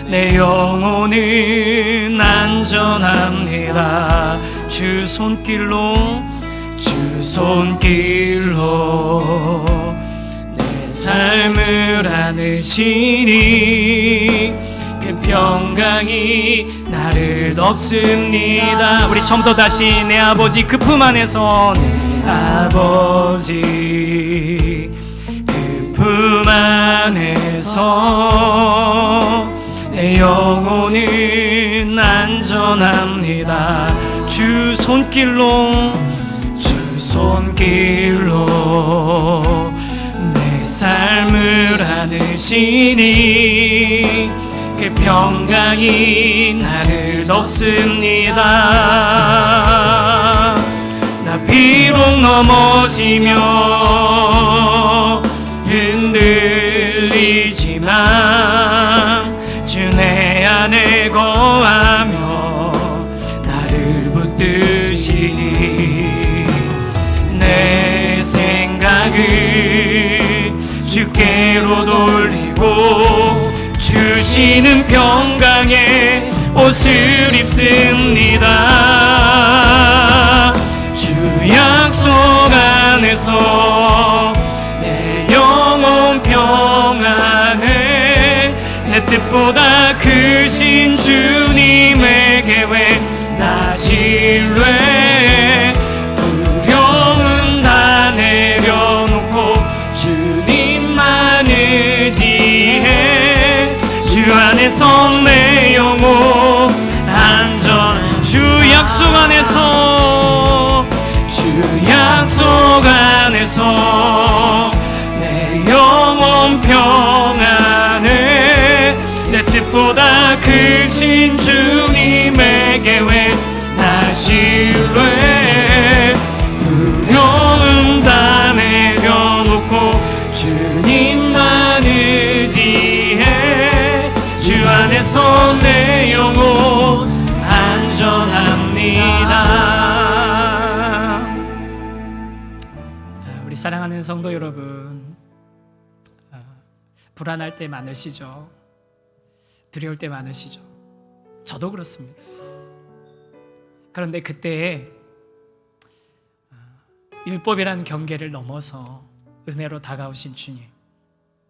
내 영혼은 안전합니다. 주 손길로 내 삶을 안으시니 그 평강이 나를 덮습니다. 우리 처음부터 다시, 내 아버지 그 품 안에서, 내 아버지 그 품 안에서 내 영혼은 안전합니다. 주 손길로 내 삶을 안으시니 그 평강이 나를 덮습니다. 나 비록 넘어지며 흔들리지만 주 내 안에 거하며 나를 붙드시니 내 생각을 주께로 돌리고 주시는 평강의 옷을 입습니다. 주 약속 안에서 내 영혼 평안해, 내 뜻보다 크신 주님의 계획 나 신뢰, 두려움 다 내려놓고 주님만 의지해, 주 안에서 안에서 내 영혼 안전. 주 약속 안에서, 주 약속 안에서 내 영혼 평안해. 내 뜻보다 크신 주님의 계획 나 신뢰. 두려움 다 내려놓고 주님만 의지해. 주 안에서 내 영혼 안전합니다. 우리 사랑하는 성도 여러분, 불안할 때 많으시죠? 두려울 때 많으시죠? 저도 그렇습니다. 그런데 그때 율법이라는 경계를 넘어서 은혜로 다가오신 주님,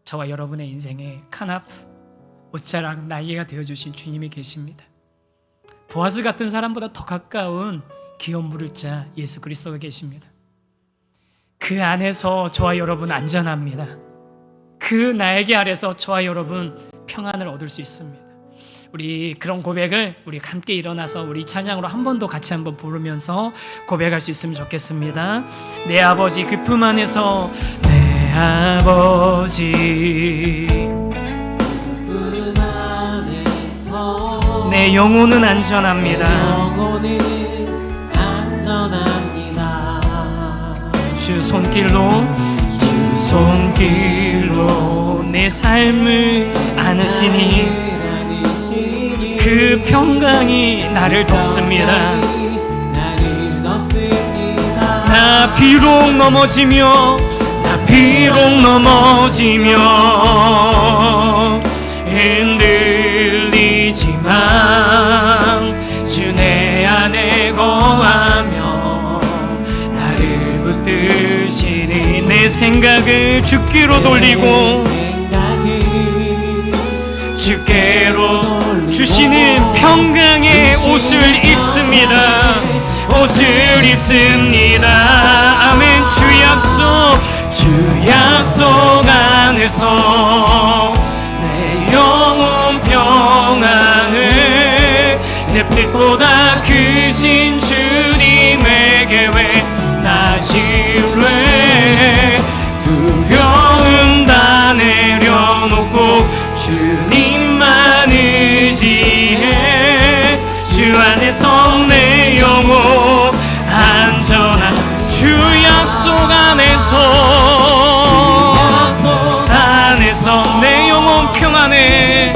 저와 여러분의 인생에 카나프, 옷자락, 날개가 되어주신 주님이 계십니다. 보아스 같은 사람보다 더 가까운 기업 물을 자 예수 그리스도가 계십니다. 그 안에서 저와 여러분 안전합니다. 그 날개 아래서 저와 여러분 평안을 얻을 수 있습니다. 우리 그런 고백을 우리 함께 일어나서 우리 찬양으로 한 번 더 같이 한번 부르면서 고백할 수 있으면 좋겠습니다. 내 아버지 그 품 안에서, 내 아버지 품 안에서 내 영혼은 안전합니다. 영혼은 안전합니다. 주 손길로 내 삶을 안으시니 그 평강이 나를 덮습니다. 나 비록 넘어지며 흔들리지만 주 내 안에 거하며 나를 붙드시니 내 생각을 주께로 돌리고 주께로 주시는 평강의 옷을 입습니다. 옷을 입습니다. 아멘. 주 약속 안에서 내 영혼 평안을. 내 뜻보다 크신 주님의 계획 나 신뢰. 두려움 다 내려놓고 주님만 의지해. 주 안에서 내 영혼 안전한. 주 약속 안에서 내 영혼 평안해.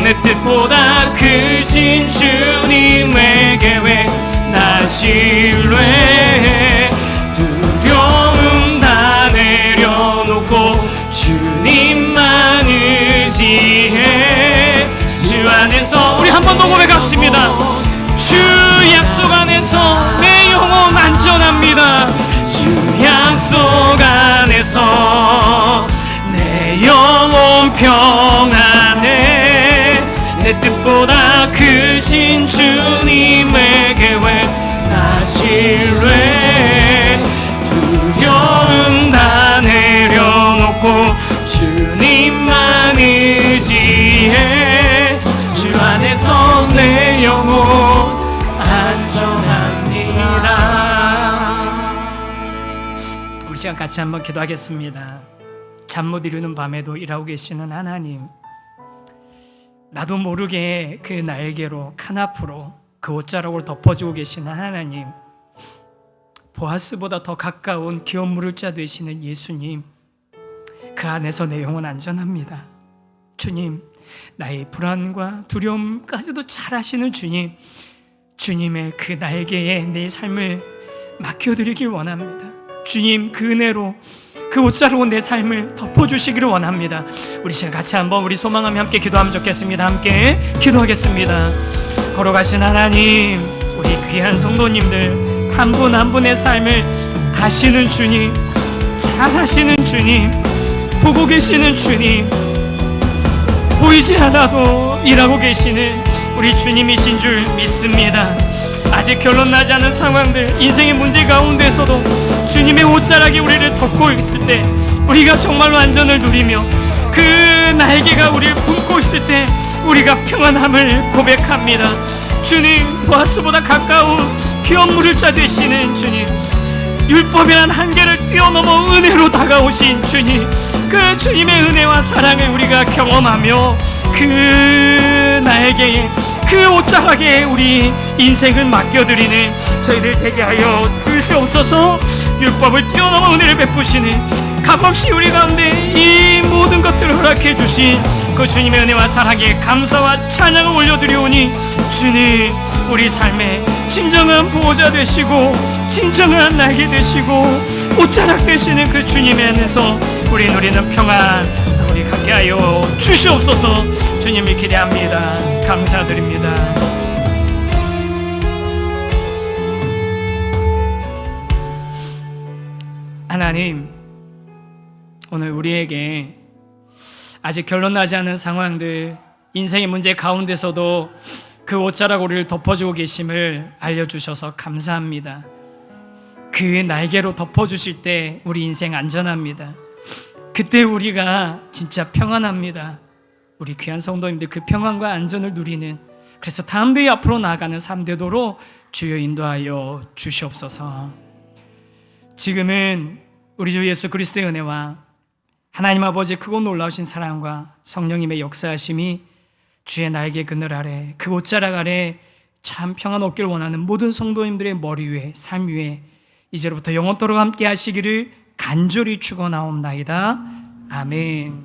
내 뜻보다 크신 주님의 계획 나 신뢰. 두려움 다 내려놓고 주님만 의지해. 주 안에서 우리 한 번 더 고백합시다. 주 약속 안에서 내 영혼 안전합니다. 주 약속 안에서 내 영혼 평안해. 내 뜻보다 크신 주님의 계획 나 신뢰. 두려움 다 내려놓고 주님만 의지해. 주 안에서 내 영혼 안전합니다. 우리 시간 같이 한번 기도하겠습니다. 잠 못 이루는 밤에도 일하고 계시는 하나님, 나도 모르게 그 날개로 카나프로 그 옷자락으로 덮어주고 계시는 하나님, 보아스보다 더 가까운 기업 물을 자 되시는 예수님, 그 안에서 내 영혼 안전합니다. 주님, 나의 불안과 두려움까지도 잘 아시는 주님, 주님의 그 날개에 내 삶을 맡겨드리길 원합니다. 주님, 그 은혜로 그 옷자락으로 내 삶을 덮어주시기를 원합니다. 우리 시간 같이 한번 우리 소망하며 함께 기도하면 좋겠습니다. 함께 기도하겠습니다. 걸어가신 하나님, 우리 귀한 성도님들 한 분 한 분의 삶을 아시는 주님, 잘 아시는 주님, 보고 계시는 주님, 보이지 않아도 일하고 계시는 우리 주님이신 줄 믿습니다. 아직 결론 나지 않은 상황들, 인생의 문제 가운데서도 주님의 옷자락이 우리를 덮고 있을 때 우리가 정말로 안전을 누리며 그 날개가 우리를 품고 있을 때 우리가 평안함을 고백합니다. 주님, 보아스보다 가까운 귀한 물을 자 되시는 주님, 율법이란 한계를 뛰어넘어 은혜로 다가오신 주님, 그 주님의 은혜와 사랑을 우리가 경험하며 그 날개에, 그 옷자락에 우리 인생을 맡겨드리는 저희들 되게 하여 주시옵소서. 율법을 뛰어넘어 은혜를 베푸시는 값없이 우리 가운데 이 모든 것들을 허락해 주신 그 주님의 은혜와 사랑에 감사와 찬양을 올려드리오니, 주님, 우리 삶의 진정한 보호자 되시고 진정한 날개 되시고 옷자락 되시는 그 주님의 안에서 우리 누리는 평안 우리 갖게 하여 주시옵소서. 주님을 기대합니다. 감사드립니다. 하나님, 오늘 우리에게 아직 결론 나지 않은 상황들, 인생의 문제 가운데서도 그 옷자락 우리를 덮어주고 계심을 알려주셔서 감사합니다. 그 날개로 덮어주실 때 우리 인생 안전합니다. 그때 우리가 진짜 평안합니다. 우리 귀한 성도님들 그 평안과 안전을 누리는, 그래서 다음 대에 앞으로 나아가는 삶 되도록 주여 인도하여 주시옵소서. 지금은 우리 주 예수 그리스도의 은혜와 하나님 아버지의 크고 놀라우신 사랑과 성령님의 역사하심이 주의 날개 그늘 아래, 그 옷자락 아래 참 평안 얻기를 원하는 모든 성도님들의 머리 위에, 삶 위에 이제로부터 영원토록 함께 하시기를 간절히 축원하옵나이다. 아멘.